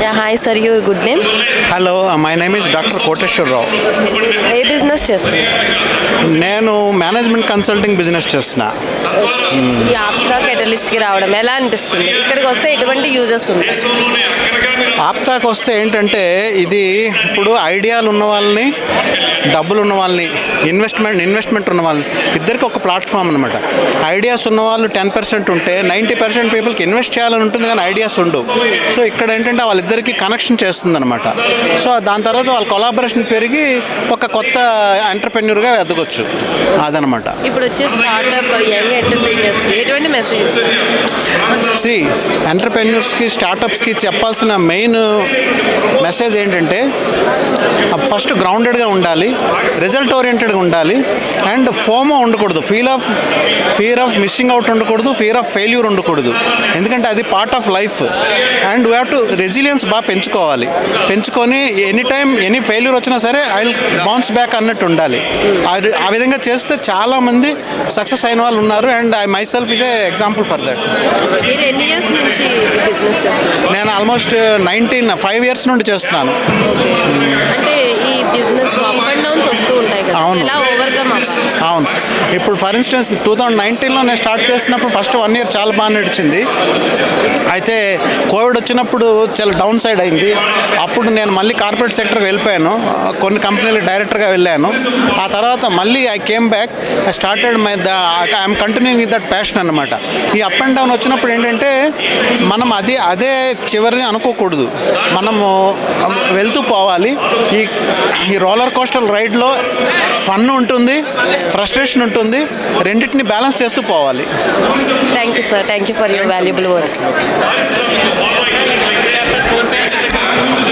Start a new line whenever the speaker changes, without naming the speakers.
Yeah, hi sir, your good name?
Hello my name is doctor Koteswararao.
A business చేస్తున్నారు?
నేను management consulting business చేస్తున్నా.
ఈ ఆప్తా కెటలిస్ట్కి రావడం ఎలా అనిపిస్తుంది? ఇక్కడికి వస్తే ఎటువంటి యూజెస్ ఉంటాయి?
ఆప్తాకు వస్తే ఏంటంటే ఇది ఇప్పుడు ఐడియాలు ఉన్న వాళ్ళని, డబ్బులు ఉన్న వాళ్ళని, ఇన్వెస్ట్మెంట్ ఉన్న వాళ్ళని ఇద్దరికి ఒక ప్లాట్ఫామ్ అనమాట. ఐడియాస్ ఉన్న వాళ్ళు 10% ఉంటే 90% పీపుల్కి ఇన్వెస్ట్ చేయాలని ఉంటుంది, కానీ ఐడియాస్ ఉండవు. సో ఇక్కడ ఏంటంటే వాళ్ళిద్దరికి కనెక్షన్ చేస్తుంది అనమాట. సో దాని తర్వాత వాళ్ళ కొలాబరేషన్ పెరిగి ఒక కొత్త ఎంటర్ప్రెన్యూర్గా ఎదగొచ్చు. అదనమాట.
ఇప్పుడు వచ్చే స్టార్ట్అప్ యంగ్ ఎంటర్ప్రీనియర్స్కి ఎటువంటి మెసేజ్?
ఎంటర్ప్రెన్యూర్స్కి, స్టార్టప్స్కి చెప్పాల్సిన మెయిన్ మెసేజ్ ఏంటంటే ఫస్ట్ గ్రౌండెడ్గా ఉండాలి, రిజల్ట్ ఓరియంటెడ్గా ఉండాలి, అండ్ ఫోమో ఉండకూడదు, ఫియర్ ఆఫ్ మిస్సింగ్ అవుట్ ఉండకూడదు, ఫియర్ ఆఫ్ ఫెయిల్యూర్ ఉండకూడదు. ఎందుకంటే అది part of life. And we have to resilience బాగా పెంచుకొని ఎనీ టైం ఎనీ ఫెయిల్యూర్ వచ్చినా సరే ఐ విల్ బౌన్స్ బ్యాక్ అన్నట్టు ఉండాలి. ఆ విధంగా చేస్తే చాలామంది సక్సెస్ అయిన వాళ్ళు ఉన్నారు. And I my self is a example for that.
మీరు ఎన్ని ఇయర్స్ నుంచి బిజినెస్ చేస్తున్నారు?
నేను ఆల్మోస్ట్ 5 years నుండి చేస్తున్నాను.
అంటే ఈ బిజినెస్ అప్ అండ్ డౌన్స్ వస్తూ ఉంటాయి కదా,
అవును.
ఎలా ఓవర్కమ్ అవ్వాలి?
అవును. ఇప్పుడు ఫర్ ఇన్స్టెన్స్ 2019లో నేను స్టార్ట్ చేసినప్పుడు ఫస్ట్ 1 year చాలా బాగా నడిచింది. అయితే కోవిడ్ వచ్చినప్పుడు చాలా డౌన్ సైడ్ అయింది. అప్పుడు నేను మళ్ళీ కార్పొరేట్ సెక్టర్కి వెళ్ళిపోయాను, కొన్ని కంపెనీలు డైరెక్టర్గా వెళ్ళాను. ఆ తర్వాత మళ్ళీ I came back, I started I'm continuing with that passion అనమాట. ఈ అప్ అండ్ డౌన్ వచ్చినప్పుడు ఏంటంటే మనం అదే చివరిని అనుకోకూడదు, మనము వెళ్తూ పోవాలి. ఈ రోలర్ కోస్టర్ రైడ్లో ఫన్ ఉంటుంది, ఫ్రస్ట్రేషన్ ఉంటుంది, రెండింటిని బ్యాలెన్స్ చేస్తూ పోవాలి.
Thank you sir, thank you for your valuable words.